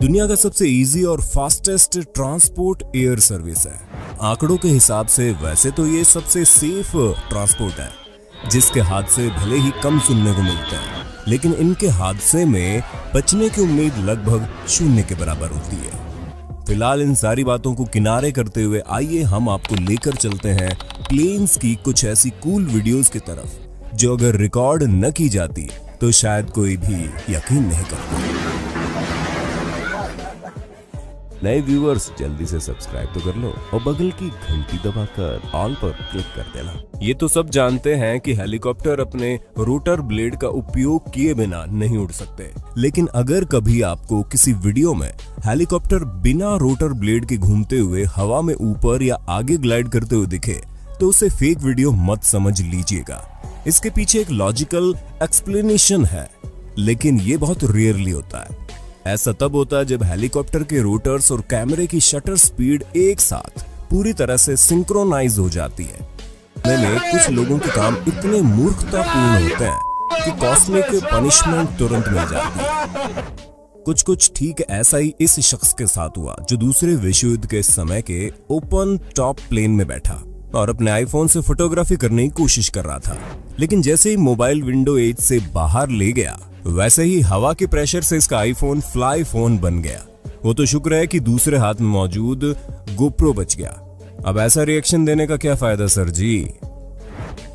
दुनिया का सबसे इजी और फास्टेस्ट ट्रांसपोर्ट एयर सर्विस है। आंकड़ों के हिसाब से वैसे तो ये सबसे सेफ ट्रांसपोर्ट है, जिसके हादसे भले ही कम सुनने को मिलते हैं, लेकिन इनके हादसे में बचने की उम्मीद लगभग 0 के बराबर होती है। फिलहाल इन सारी बातों को किनारे करते हुए आइए हम आपको लेकर चलते हैं प्लेन्स की कुछ ऐसी कूल वीडियोस की तरफ, जो अगर रिकॉर्ड न की जाती तो शायद कोई भी यकीन नहीं करता। नए व्यूअर्स जल्दी से सब्सक्राइब तो कर लो और बगल की घंटी दबाकर ऑल पर क्लिक कर देना। ये तो सब जानते हैं कि हेलीकॉप्टर अपने रोटर ब्लेड का उपयोग किए बिना नहीं उड़ सकते, लेकिन अगर कभी आपको किसी वीडियो में हेलीकॉप्टर बिना रोटर ब्लेड के घूमते हुए हवा में ऊपर या आगे ग्लाइड करते हुए दिखे तो उसे फेक वीडियो मत समझ लीजिएगा। इसके पीछे एक लॉजिकल एक्सप्लेनेशन है, लेकिन ये बहुत रेयरली होता है। ऐसा तब होता है जब हेलीकॉप्टर के रोटर्स और कैमरे की शटर स्पीड एक साथ पूरी तरह से सिंक्रोनाइज हो जाती है। में कुछ लोगों के काम इतने मूर्खतापूर्ण होते हैं कि कॉस्मिक पनिशमेंट तुरंत मिल जाती है। कुछ ठीक ऐसा ही इस शख्स के साथ हुआ, जो दूसरे विश्व युद्ध के समय के ओपन टॉप प्लेन में बैठा और अपने आईफोन से फोटोग्राफी करने की कोशिश कर रहा था, लेकिन जैसे ही मोबाइल विंडो एज से बाहर ले गया, वैसे ही हवा के प्रेशर से इसका आईफोन फ्लाई फोन बन गया। वो तो शुक्र है कि दूसरे हाथ में मौजूद गोप्रो बच गया। अब ऐसा रिएक्शन देने का क्या फायदा सर जी।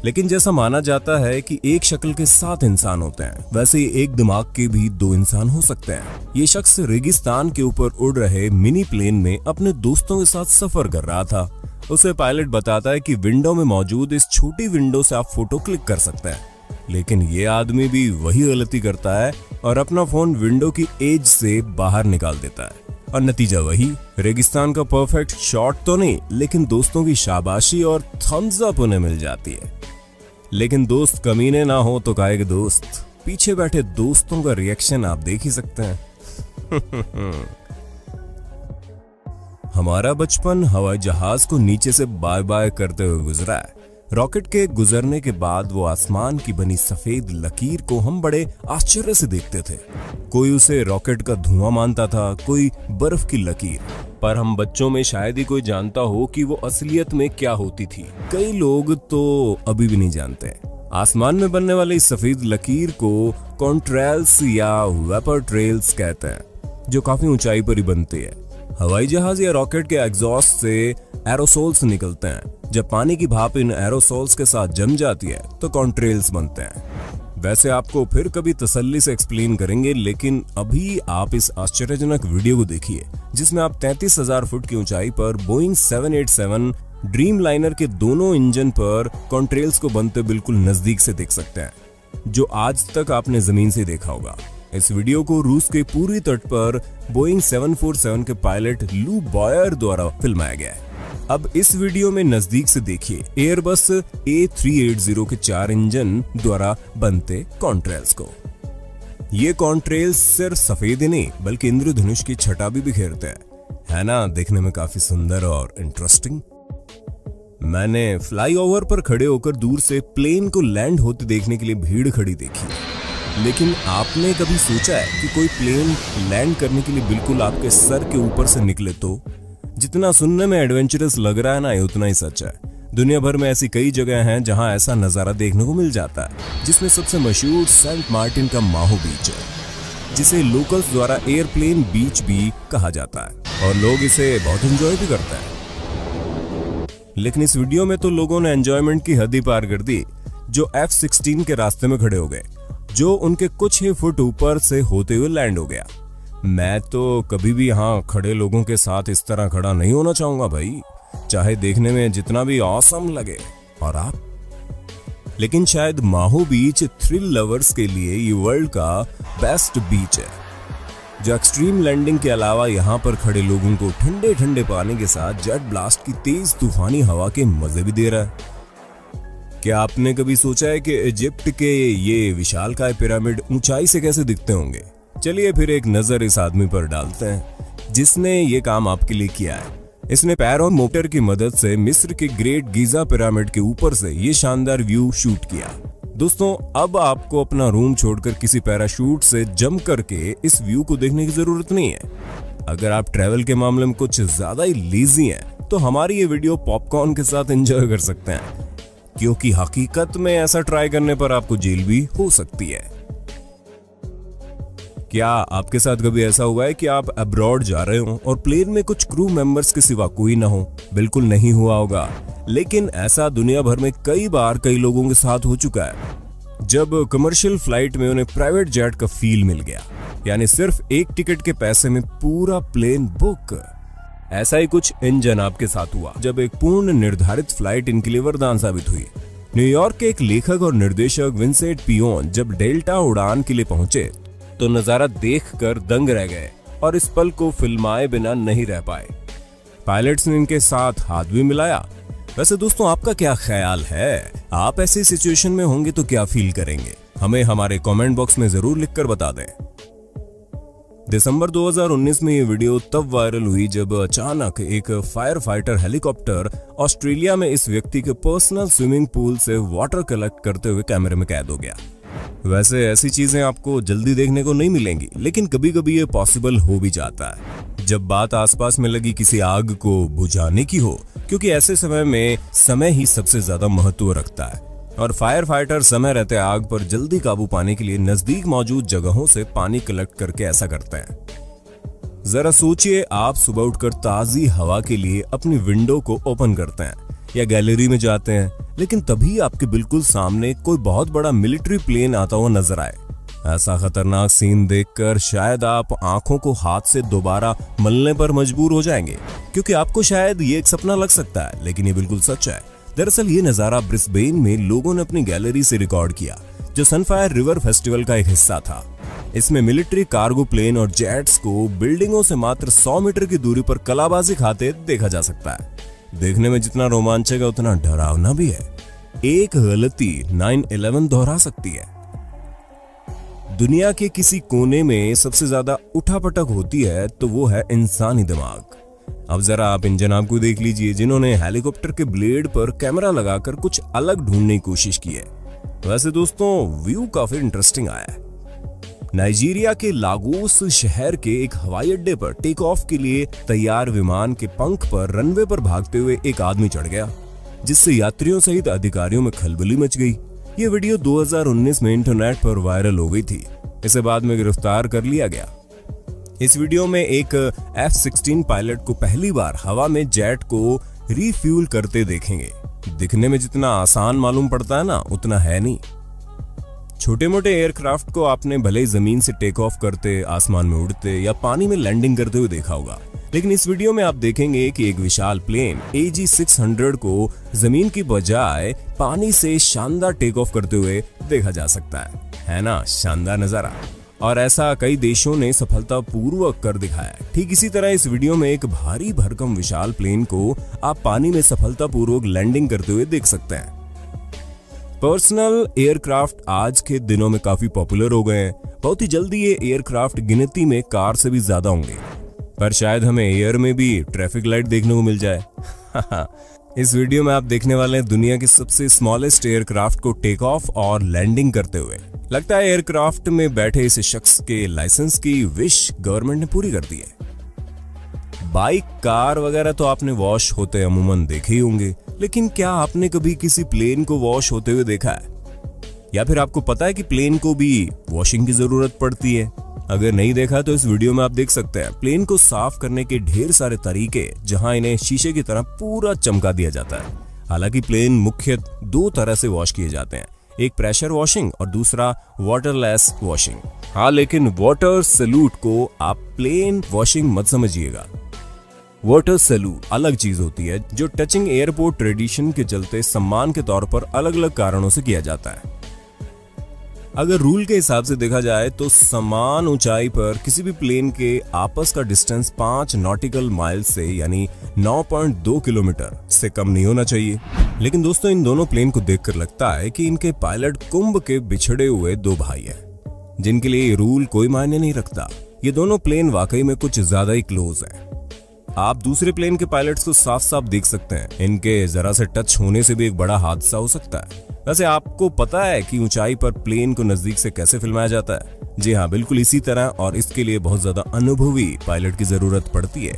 लेकिन जैसा माना जाता है कि एक शक्ल के 7 इंसान होते हैं, वैसे ही एक दिमाग के भी 2 इंसान हो सकते हैं। ये शख्स रेगिस्तान के ऊपर उड़ रहे मिनी प्लेन में अपने दोस्तों के साथ सफर कर रहा था। उसे पायलट बताता है कि विंडो में मौजूद इस छोटी विंडो से आप फोटो क्लिक कर सकते हैं, लेकिन ये आदमी भी वही गलती करता है और अपना फोन विंडो की एज से बाहर निकाल देता है। और नतीजा वही, रेगिस्तान का परफेक्ट शॉट तो नहीं, लेकिन दोस्तों की शाबाशी और थम्स अप उन्हें मिल जाती है। लेकिन दोस्त कमीने ना हो तो काहे के दोस्त। पीछे बैठे दोस्तों का रिएक्शन आप देख ही सकते हैं। हमारा बचपन हवाई जहाज को नीचे से बाय बाय करते हुए गुजरा है। रॉकेट के गुजरने के बाद वो आसमान की बनी सफेद लकीर को हम बड़े आश्चर्य से देखते थे। कोई उसे रॉकेट का धुआं मानता था, कोई बर्फ की लकीर, पर हम बच्चों में शायद ही कोई जानता हो कि वो असलियत में क्या होती थी। कई लोग तो अभी भी नहीं जानते। आसमान में बनने वाली इस सफेद लकीर को कॉन्ट्रेल्स या वेपर ट्रेल्स कहते हैं, जो काफी ऊंचाई पर ही बनती है। हवाई जहाज या रॉकेट के एग्जॉस्ट से एरोसोल्स निकलते हैं। जब पानी की भाप इन एरोसोल्स के साथ जम जाती है तो कॉन्ट्रेल्स बनते हैं। वैसे आपको फिर कभी तसल्ली से एक्सप्लेन करेंगे, लेकिन अभी आप इस आश्चर्यजनक वीडियो को देखिए, जिसमें आप 33,000 फुट की ऊंचाई पर बोइंग 787 ड्रीम लाइनर के दोनों इंजन पर कॉन्ट्रेल्स को बनते बिल्कुल नजदीक से देख सकते हैं, जो आज तक आपने जमीन से देखा होगा। इस वीडियो को रूस के पूर्वी तट पर बोइंग 747 के पायलट लू बॉयर द्वारा फिल्माया गया है। अब इस वीडियो में नजदीक से देखिए एयरबस A380 के 4 इंजन द्वारा बनते कॉन्ट्रेल्स को। ये कॉन्ट्रेल्स सिर्फ सफेद ही नहीं, बल्कि इंद्रधनुष की छटा भी बिखेरते हैं। है ना, देखने में काफी सुंदर और इंटरेस्टिंग। मैंने फ्लाईओवर पर खड़े होकर दूर से प्लेन को लैंड होते देखने के लिए भीड़ खड़ी देखी, लेकिन आपने कभी सोचा है कि कोई प्लेन लैंड करने के लिए बिल्कुल आपके सर के ऊपर से निकले तो? जितना सुनने में एडवेंचरस लग रहा है ना, ये उतना ही सच है। दुनिया भर में ऐसी कई जगह हैं जहां ऐसा नजारा देखने को मिल जाता है, जिसमें सबसे मशहूर सेंट मार्टिन का माहो बीच है, जिसे लोकल्स द्वारा एयरप्लेन बीच भी कहा जाता है और लोग इसे बहुत एंजॉय भी करते हैं। लेकिन इस वीडियो में तो लोगों ने एंजॉयमेंट की हद ही पार कर दी, जो F-16 के रास्ते में खड़े हो गए, जो उनके कुछ ही फुट ऊपर से होते हुए लैंड हो गया। मैं तो कभी भी यहाँ खड़े लोगों के साथ इस तरह खड़ा नहीं होना चाहूंगा भाई, चाहे देखने में जितना भी ऑसम लगे। और आप? लेकिन शायद माहो बीच थ्रिल लवर्स के लिए ये वर्ल्ड का बेस्ट बीच है, जो एक्सट्रीम लैंडिंग के अलावा यहाँ पर खड़े लोगों को ठंडे ठंडे पानी के साथ जेट ब्लास्ट की तेज तूफानी हवा के मजे भी दे रहा है। क्या आपने कभी सोचा है कि इजिप्ट के ये विशालकाय पिरामिड ऊंचाई से कैसे दिखते होंगे? चलिए फिर एक नजर इस आदमी पर डालते हैं, जिसने ये काम आपके लिए किया है। इसने पैर और मोटर की मदद से मिस्र के ग्रेट गीजा पिरामिड के ऊपर से ये शानदार व्यू शूट किया। दोस्तों अब आपको अपना रूम छोड़कर किसी पैराशूट से जंप करके इस व्यू को देखने की जरूरत नहीं है। अगर आप ट्रैवल के मामले में कुछ ज्यादा ही लेजी हैं, तो हमारी ये वीडियो पॉपकॉर्न के साथ एंजॉय कर सकते हैं, क्योंकि हकीकत में ऐसा ट्राई करने पर आपको जेल भी हो सकती है। क्या आपके साथ कभी ऐसा हुआ है कि आप अब्रॉड जा रहे हो और प्लेन में कुछ क्रू मेंबर्स के सिवा कोई ना हो? बिल्कुल नहीं हुआ होगा, लेकिन ऐसा दुनिया भर में कई बार कई लोगों के साथ हो चुका है, जब कमर्शियल फ्लाइट में उन्हें प्राइवेट जेट का फील मिल गया, यानी सिर्फ एक टिकट के पैसे में पूरा प्लेन बुक। ऐसा ही कुछ इन जनाब के साथ हुआ जब एक पूर्ण निर्धारित फ्लाइट इनके लिए वरदान साबित हुई। न्यूयॉर्क के एक लेखक और निर्देशक विंसेंट पियोन जब डेल्टा उड़ान के लिए पहुंचे तो नजारा देखकर दंग रह गए और इस पल को फिल्माए बिना नहीं रह पाए। पायलट्स ने इनके साथ हाथ भी मिलाया। वैसे दोस्तों, आपका क्या ख्याल है? आप ऐसी सिचुएशन में होंगे तो क्या फील करेंगे? हमें हमारे कमेंट बॉक्स में जरूर लिखकर बता दें। दिसंबर 2019 में ये वीडियो तब वायरल हुई जब अचानक एक फायर फाइटर हेलीकॉप्टर ऑस्ट्रेलिया में इस व्यक्ति के पर्सनल स्विमिंग पूल से वाटर कलेक्ट करते हुए कैमरे में कैद हो गया। वैसे ऐसी चीजें आपको जल्दी देखने को नहीं मिलेंगी, लेकिन कभी कभी ये पॉसिबल हो भी जाता है जब बात आसपास में लगी किसी आग को बुझाने की हो, क्योंकि ऐसे समय में समय ही सबसे ज्यादा महत्व रखता है और फायर फाइटर समय रहते आग पर जल्दी काबू पाने के लिए नजदीक मौजूद जगहों से पानी कलेक्ट करके ऐसा करते हैं। जरा सोचिए, आप सुबह उठकर ताजी हवा के लिए अपनी विंडो को ओपन करते हैं या गैलरी में जाते हैं, लेकिन तभी आपके बिल्कुल सामने कोई बहुत बड़ा मिलिट्री प्लेन आता हुआ नजर आए। ऐसा खतरनाक सीन देखकर शायद आप आंखों को हाथ से दोबारा मलने पर मजबूर हो जाएंगे, क्योंकि आपको शायद ये एक सपना लग सकता है, लेकिन ये बिल्कुल सच है। दरअसल ये नजारा ब्रिस्बेन में लोगों ने अपनी गैलरी से रिकॉर्ड किया, जो सनफायर रिवर फेस्टिवल का एक हिस्सा था। इसमें मिलिट्री कार्गो प्लेन और जेट्स को बिल्डिंगों से मात्र 100 मीटर की दूरी पर कलाबाजी खाते देखा जा सकता है। देखने में जितना रोमांचक है उतना डरावना भी है। एक गलती 9/11 दोहरा सकती है। दुनिया के किसी कोने में सबसे ज्यादा उठापटक होती है तो वो है इंसानी दिमाग। अब जरा आप इन जनाब को देख लीजिए, जिन्होंने हेलीकॉप्टर के ब्लेड पर कैमरा लगाकर कुछ अलग ढूंढने की कोशिश की है। वैसे दोस्तों, व्यू काफी इंटरेस्टिंग आया है। नाइजीरिया के लागोस शहर के एक हवाई अड्डे पर टेक ऑफ के लिए तैयार विमान के पंख पर रनवे पर भागते हुए एक आदमी चढ़ गया, जिससे यात्रियों सहित अधिकारियों में खलबली मच गई। ये वीडियो 2019 में इंटरनेट पर वायरल हो गई थी। इसे बाद में गिरफ्तार कर लिया गया। इस वीडियो में एक F-16 पायलट को पहली बार हवा में जेट को रिफ्यूल करते देखेंगे। दिखने में जितना आसान मालूम पड़ता है ना, उतना है नहीं। छोटे मोटे एयरक्राफ्ट को आपने भले ही जमीन से टेक ऑफ करते, आसमान में उड़ते या पानी में लैंडिंग करते हुए देखा होगा, लेकिन इस वीडियो में आप देखेंगे कि एक विशाल प्लेन AG-600 को जमीन की बजाय पानी से शानदार टेक ऑफ करते हुए देखा जा सकता है ना? शानदार नजारा। और ऐसा कई देशों ने सफलतापूर्वक कर दिखाया है। ठीक इसी तरह इस वीडियो में एक भारी भरकम विशाल प्लेन को आप पानी में सफलतापूर्वक लैंडिंग करते हुए देख सकते हैं। पर्सनल एयरक्राफ्ट आज के दिनों में काफी पॉपुलर हो गए हैं। बहुत ही जल्दी ये एयरक्राफ्ट गिनती में कार से भी ज्यादा होंगे, पर शायद हमें एयर में भी ट्रैफिक लाइट देखने को मिल जाए। इस वीडियो में आप देखने वाले हैं दुनिया के सबसे स्मॉलेस्ट एयरक्राफ्ट को टेक ऑफ और लैंडिंग करते हुए। लगता है एयरक्राफ्ट में बैठे इस शख्स के लाइसेंस की विश गवर्नमेंट ने पूरी कर दी है। बाइक, कार वगैरह तो आपने वॉश होते अमूमन देखे ही होंगे, लेकिन क्या आपने कभी किसी प्लेन को वॉश होते हुए देखा है? या फिर आपको पता है कि प्लेन को भी वॉशिंग की जरूरत पड़ती है? अगर नहीं देखा तो इस वीडियो में आप देख सकते हैं प्लेन को साफ करने के ढेर सारे तरीके, जहां इन्हें शीशे की तरह पूरा चमका दिया जाता है। हालांकि प्लेन मुख्य 2 तरह से वॉश किए जाते हैं, एक प्रेशर वॉशिंग और दूसरा वाटरलेस वॉशिंग। हाँ, लेकिन वाटर सैल्यूट को आप प्लेन वॉशिंग मत समझिएगा। वाटर सैल्यूट अलग चीज होती है, जो टचिंग एयरपोर्ट ट्रेडिशन के चलते सम्मान के तौर पर अलग अलग कारणों से किया जाता है। अगर रूल के हिसाब से देखा जाए तो समान ऊंचाई पर किसी भी प्लेन के आपस का डिस्टेंस 5 नॉटिकल माइल से यानी 9.2 किलोमीटर से कम नहीं होना चाहिए। लेकिन दोस्तों, इन दोनों प्लेन को देखकर लगता है कि इनके पायलट कुंभ के बिछड़े हुए 2 भाई हैं, जिनके लिए ये रूल कोई मायने नहीं रखता। ये दोनों प्लेन वाकई में कुछ ज्यादा ही क्लोज हैं। आप दूसरे प्लेन के पायलट्स को साफ साफ देख सकते हैं, इनके जरा से टच होने से भी एक बड़ा हादसा हो सकता है। वैसे आपको पता है कि ऊंचाई पर प्लेन को नजदीक से कैसे फिल्माया जाता है? जी हाँ, बिल्कुल इसी तरह, और इसके लिए बहुत ज्यादा अनुभवी पायलट की जरूरत पड़ती है।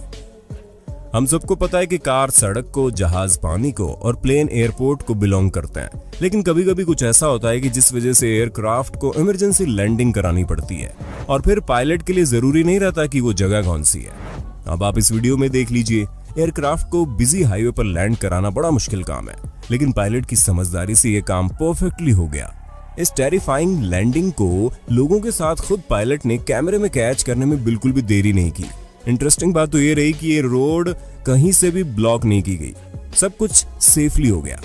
हम सबको पता है कि कार सड़क को, जहाज पानी को और प्लेन एयरपोर्ट को बिलोंग करते हैं, लेकिन कभी कभी कुछ ऐसा होता है कि जिस वजह से एयरक्राफ्ट को इमरजेंसी लैंडिंग करानी पड़ती है, और फिर पायलट के लिए जरूरी नहीं रहता कि वो जगह कौन सी है। अब आप इस वीडियो में देख लीजिए। एयरक्राफ्ट को बिजी हाईवे पर लैंड कराना बड़ा मुश्किल काम है, लेकिन पायलट की समझदारी से यह काम परफेक्टली हो गया। इस टेरिफाइंग लैंडिंग को लोगों के साथ खुद पायलट ने कैमरे में कैच करने में बिल्कुल भी देरी नहीं की। इंटरेस्टिंग बात तो ये रही कि ये रोड कहीं से भी ब्लॉक नहीं की गई, सब कुछ सेफली हो गया।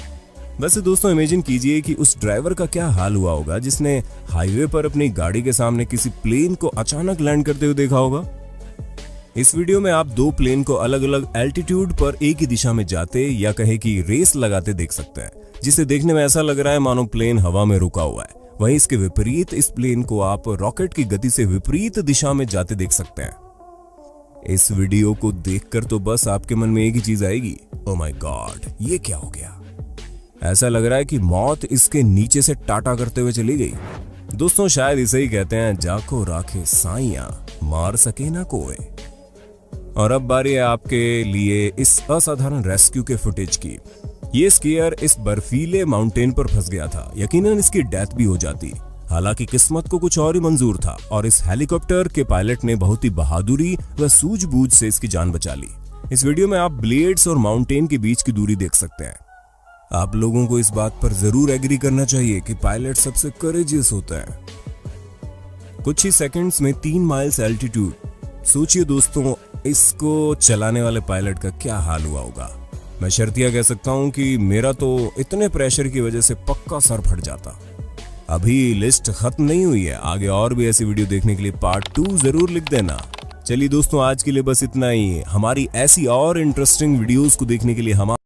वैसे दोस्तों, इमेजिन कीजिए कि उस ड्राइवर का क्या हाल हुआ होगा जिसने हाईवे पर अपनी गाड़ी के सामने किसी प्लेन को अचानक लैंड करते हुए देखा होगा। इस वीडियो में आप दो प्लेन को अलग अलग एल्टीट्यूड पर एक ही दिशा में जाते या कहे कि रेस लगाते देख सकते हैं, जिसे देखने में ऐसा लग रहा है मानो प्लेन हवा में रुका हुआ है। वहीं इसके विपरीत इस प्लेन को आप रॉकेट की गति से विपरीत दिशा में जाते देख सकते हैं। इस वीडियो को देखकर तो बस आपके मन में एक ही चीज आएगी, ओह माय गॉड, ये क्या हो गया। ऐसा लग रहा है कि मौत इसके नीचे से टाटा करते हुए चली गई। दोस्तों, शायद इसे ही कहते हैं, जाको राखे साइयां मार सके ना कोई। और अब बारी है आपके लिए इस असाधारण रेस्क्यू के फुटेज की। ये स्कीयर इस बर्फीले माउंटेन पर फंस गया था, यकीनन इसकी डेथ भी हो जाती। हालांकि किस्मत को कुछ और ही मंजूर था और इस हेलीकॉप्टर के पायलट ने बहुत ही बहादुरी व सूझबूझ से इसकी जान बचा ली। इस वीडियो में आप ब्लेड्स और माउंटेन के बीच की दूरी देख सकते हैं। आप लोगों को इस बात पर जरूर एग्री करना चाहिए कि पायलट सबसे करेजियस होता है। कुछ ही सेकंड्स में 3 माइल्स एल्टीट्यूड। सोचिए दोस्तों, इसको चलाने वाले पायलट का क्या हाल हुआ होगा। मैं शर्तिया कह सकता हूं कि मेरा तो इतने प्रेशर की वजह से पक्का सर फट जाता। अभी लिस्ट खत्म नहीं हुई है, आगे और भी ऐसी वीडियो देखने के लिए पार्ट 2 जरूर लिख देना। चलिए दोस्तों, आज के लिए बस इतना ही। हमारी ऐसी और इंटरेस्टिंग वीडियोस को देखने के लिए हमारे